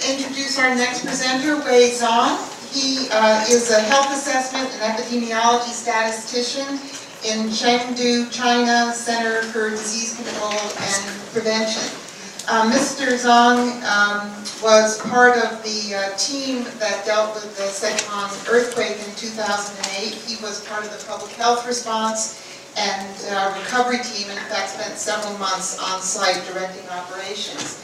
introduce our next presenter, Wei Zeng. He is a health assessment and epidemiology statistician in Chengdu, China Center for Disease Control and Prevention. Mr. Zeng was part of the team that dealt with the Sichuan earthquake in 2008. He was part of the public health response and recovery team, and in fact spent several months on site directing operations.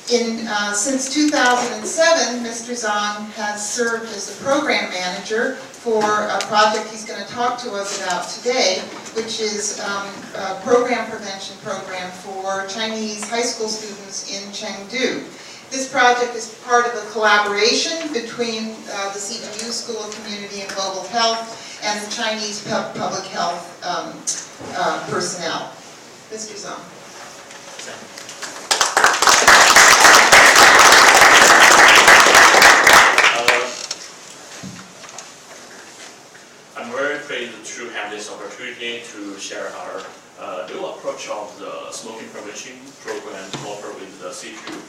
Since 2007, Mr. Zeng has served as the program manager for a project he's going to talk to us about today, which is a program prevention program for Chinese high school students in Chengdu. This project is part of a collaboration between the CTU School of Community and Global Health and the Chinese public health personnel. Mr. Zeng. I'm very pleased to have this opportunity to share our new approach of the smoking prevention program offered with the CTU.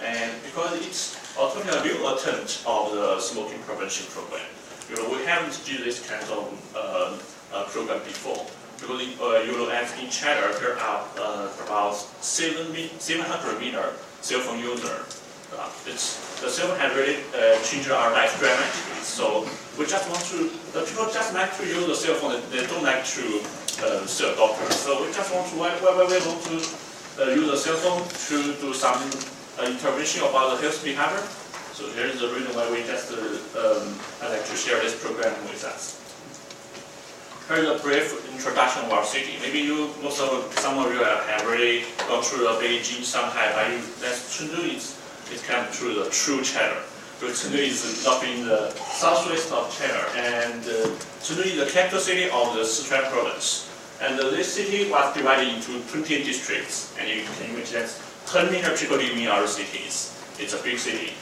And because it's a totally new attempt of the smoking prevention program. We haven't done this kind of program before. Because as in China, there are about 700 million cell phone users. The cell phone has really changed our life dramatically. So we just want to, the people just like to use the cell phone. They don't like to see a doctor. So we just want to, why we want to use the cell phone to do some intervention about the health behavior. So here is the reason why we just I'd like to share this program with us. Here's a brief introduction of our city. Maybe some of you have already gone through Beijing, Shanghai, but Chengdu is kind of through the true China. Because Chengdu is up in the southwest of China, and Chengdu is the capital city of the Sichuan province. And this city was divided into 20 districts, and you can imagine that 10 million people live in our cities. It's a big city.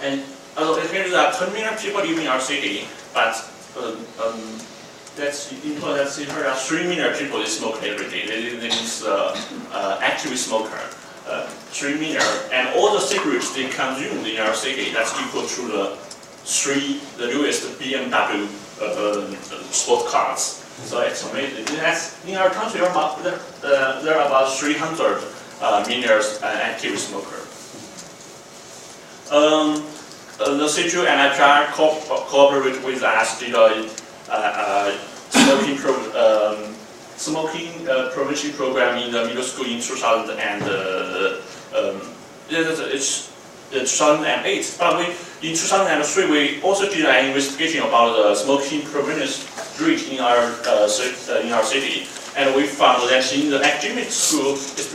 And although it means that 10 million people live in our city, but that's in total, there are 3 million people that smoke every day. That means active smoker. 3 million, and all the cigarettes they consume in our city, that's equal to the newest BMW sport cars. So it's amazing. In our country, there are about 300 million active smokers. The CTU and HR cooperate with us to smoking prevention program in the middle school in 2008. But in 2003, we also did an investigation about the smoking prevalence rate in our city, and we found that in the academic school, it's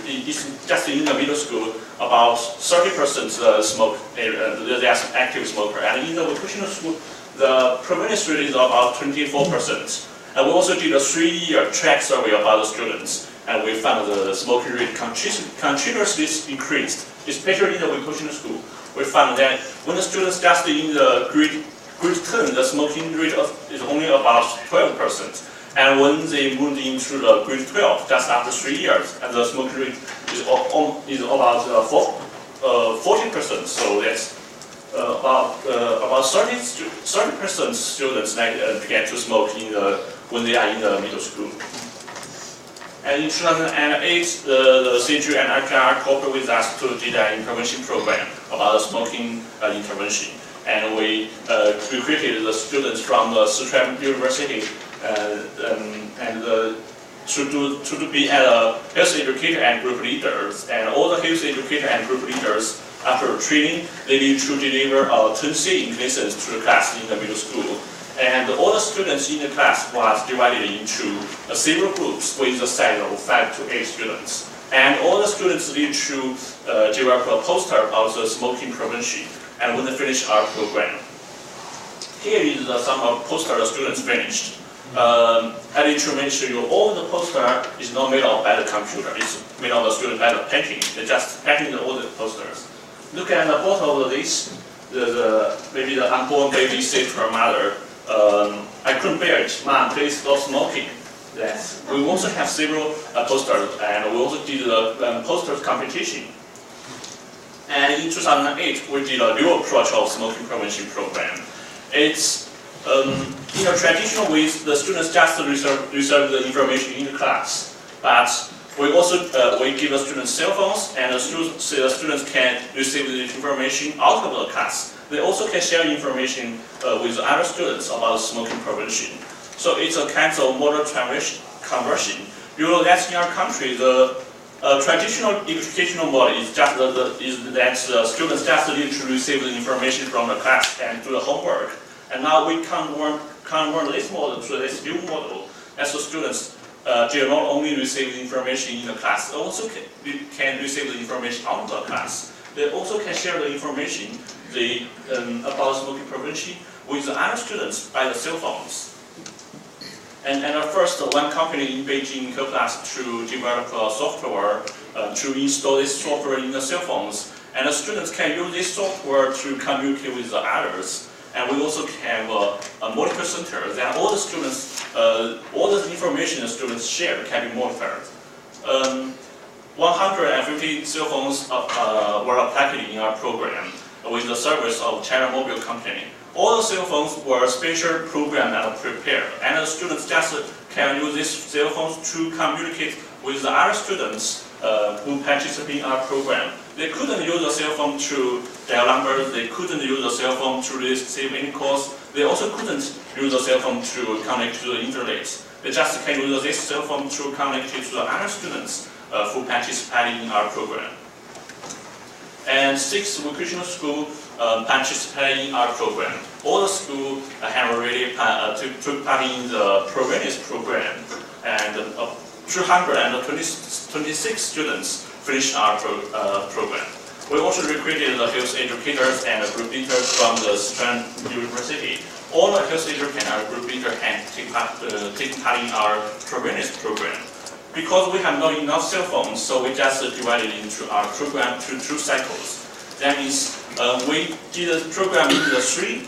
just in the middle school, about 30% smoke. There's active smoker, and in the vocational school, the prevalence rate is about 24%. And we also did a 3-year track survey about the students, and we found the smoking rate continuously increased, especially in the vocational school. We found that when the students just in the grade 10, the smoking rate is only about 12%. And when they moved into the grade 12, just after 3 years, and the smoking rate is about 14%. So that's about 30% students began to smoke when they are in the middle school. And in 2008, the CTU and HR cooperated with us to do an intervention program about smoking intervention. And we recruited the students from the Sichuan University to be a health educator and group leaders. And all the health educator and group leaders, after training, they need to deliver 10 lessons to the class in the middle school. And all the students in the class was divided into several groups with the size of 5 to 8 students. And all the students need to develop a poster about the smoking prevention. And when they finish our program, here is some poster the students finished. I need to mention you, all the poster is not made up by the computer. It's made up of the students by the painting. They just painted all the posters. Look at the bottom of this. Maybe the unborn baby said to her mother, I couldn't bear it. Mom, please stop smoking. Yes. We also have several posters, and we also did the posters competition. And in 2008, we did a new approach of smoking prevention program. It's in a traditional way, the students just reserve the information in the class, but we also we give the students cell phones, and the students can receive the information out of the class. They also can share information with other students about smoking prevention. So it's a kind of model conversion. You know that in our country, the traditional educational model is just that the students just need to receive the information from the class and do the homework. And now we convert this model to this new model, as the students they not only receive the information in the class, they also can receive the information out of the class. They also can share the information about smoking prevention with the other students by the cell phones. And first, one company in Beijing helped us to develop a software to install this software in the cell phones. And the students can use this software to communicate with the others. And we also have a monitor center that all the students, all the information the students share can be monitored. 150 cell phones were applied in our program with the service of China Mobile Company. All the cell phones were special programmed and prepared, and the students just can use these cell phones to communicate with the other students who participate in our program. They couldn't use the cell phone to dial numbers, they couldn't use the cell phone to receive any calls, they also couldn't use the cell phone to connect to the internet. They just can use this cell phone to connect to the other students who participate in our program. And 6 vocational schools participate in our program. All the schools have already took part in the previous program, and 226 students finished our program. We also recruited the health educators and the group leaders from the Sichuan University. All the health educators and group leaders can take part in our previous program. Because we have not enough cell phones, so we just divided into our program to 2 cycles. That means we did the program in the 3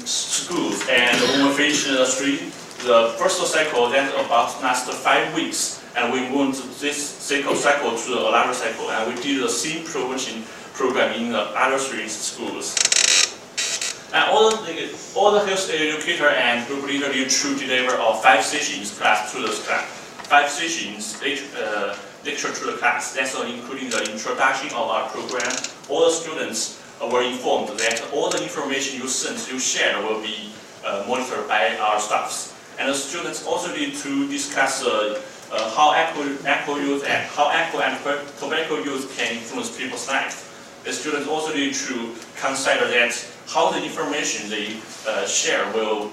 schools, and when we finished the first cycle, that about lasted 5 weeks, and we moved this cycle to another cycle, and we did the same prevention program in the other 3 schools. And all the health educator and group leader need to deliver 5 sessions class to the class. 5 sessions lecture to the class. That's including the introduction of our program. All the students were informed that all the information you share will be monitored by our staffs. And the students also need to discuss how alcohol use and tobacco use can influence people's life. The students also need to consider that how the information they share will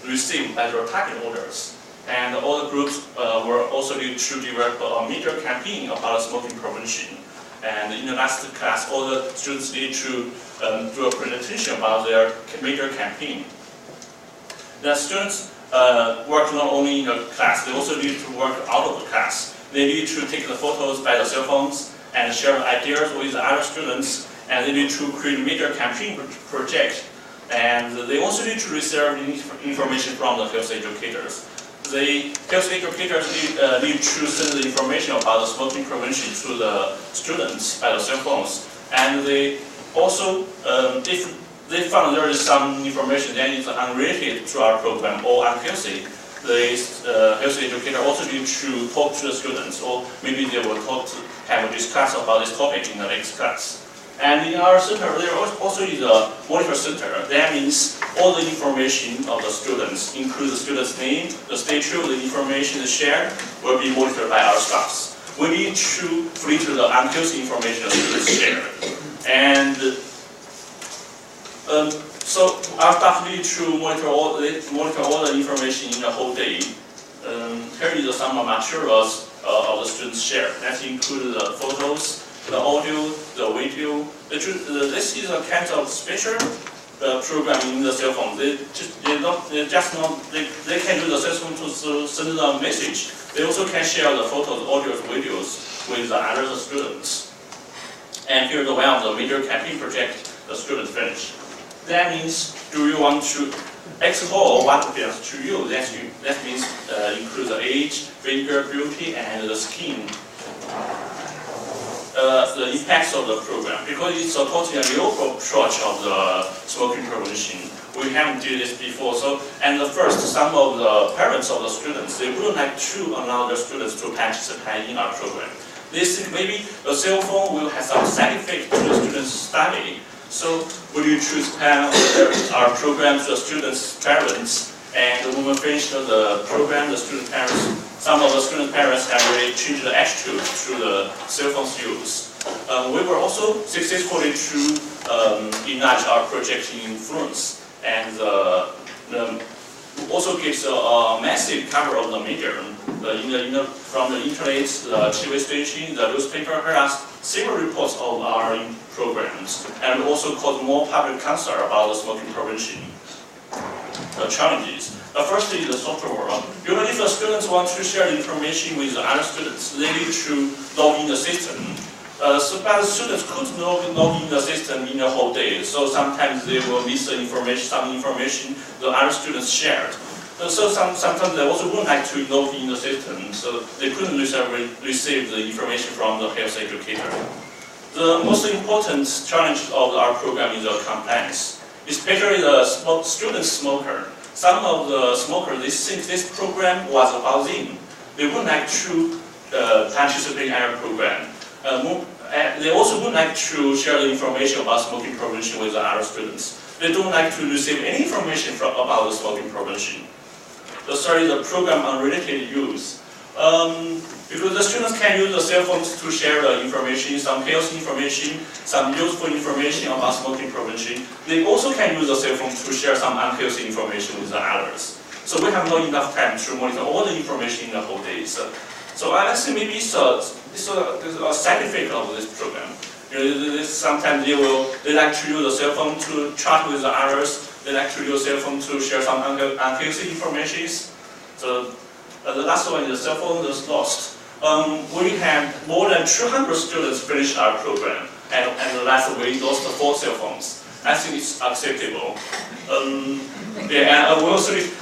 receive by their target orders. And all the groups were also need to develop a major campaign about smoking prevention. And in the last class, all the students need to do a presentation about their major campaign. The students work not only in the class, they also need to work out of the class. They need to take the photos by the cell phones and share ideas with the other students, and they need to create a major campaign project. And they also need to receive information from the health educators. The health educators need to send the information about the smoking prevention to the students by the cell phones. And they also, if they found there is some information that is unrelated to our program or unhealthy, the health educator also need to talk to the students, or maybe they will have a discuss about this topic in the next class. And in our center, there also is a monitor center. That means all the information of the students, including the student's name, the stature, the information shared, will be monitored by our staffs. We need to filter the unhealthy information the students share. And so our staff need to monitor all the information in the whole day. Here is some materials of the students share. That includes the photos, the audio, the video. This is a kind of special program in the cell phone. They can use the cell phone to send a message. They also can share the photos, audios, videos with the other students. And here's one of the major campaign project the students finished. That means, do you want to explore what appeals to you? That means include the age, figure, beauty, and the skin. the impacts of the program, because it's a totally new approach of the smoking prevention. We haven't did this before, and first, some of the parents of the students, they wouldn't like to allow their students to participate in our program. They think maybe the cell phone will have some side effect to the students' study. So would you choose our program to the students' parents? And when we finish the program, the student parents, some of the student parents have really changed the attitude to the cell phone's use. We were also successfully to enlarge our project influence, and also gives a massive cover of the media. From the internet, the TV station, the newspaper has several reports of our programs, and also caused more public concern about the smoking prevention challenges. First is the software world. If the students want to share the information with the other students, they need to log in the system. But the students couldn't log in the system in the whole day, so sometimes they will miss the information, some information the other students shared. So sometimes they also wouldn't like to log in the system, so they couldn't receive the information from the health educator. The most important challenge of our program is the compliance, especially the student smoker. Some of the smokers, they think this program was about them. They wouldn't like to participate in our program. They also wouldn't like to share the information about smoking prevention with the other students. They don't like to receive any information about the smoking prevention. The third is the program unrelated use. Because the students can use the cell phones to share the information, some health information, some useful information about smoking prevention. They also can use the cell phone to share some unhealthy information with the others. So we have not enough time to monitor all the information in the whole day. So I think maybe it's a side effect of this program. Sometimes they like to use the cell phone to chat with the others. They like to use the cell phone to share some unhealthy information. So the last one is the cell phone is lost. We had more than 200 students finish our program, and last we lost 4 cell phones. I think it's acceptable. And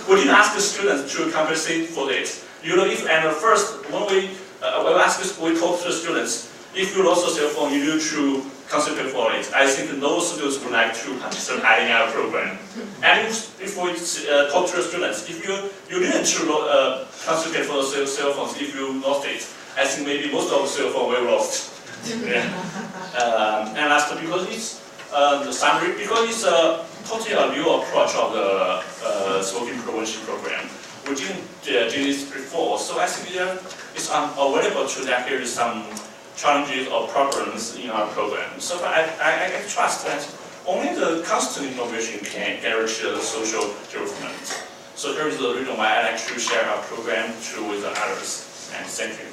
we didn't ask the students to compensate for this. First when we talked to the students, if you lost a cell phone, you need to compensate for it. I think no students would like to participate in our program. And if we talk to the students, if you didn't compensate for the cell phones, if you lost it, I think maybe most of the cell phones were lost. And last, because it's the summary, because it's totally a new approach of the smoking prevention program. We didn't do this before, so I think it's unavoidable to that there is some challenges or problems in our program. So I trust that only the constant innovation can guarantee the social development. So here is the reason why I like to share our program with the others. And thank you.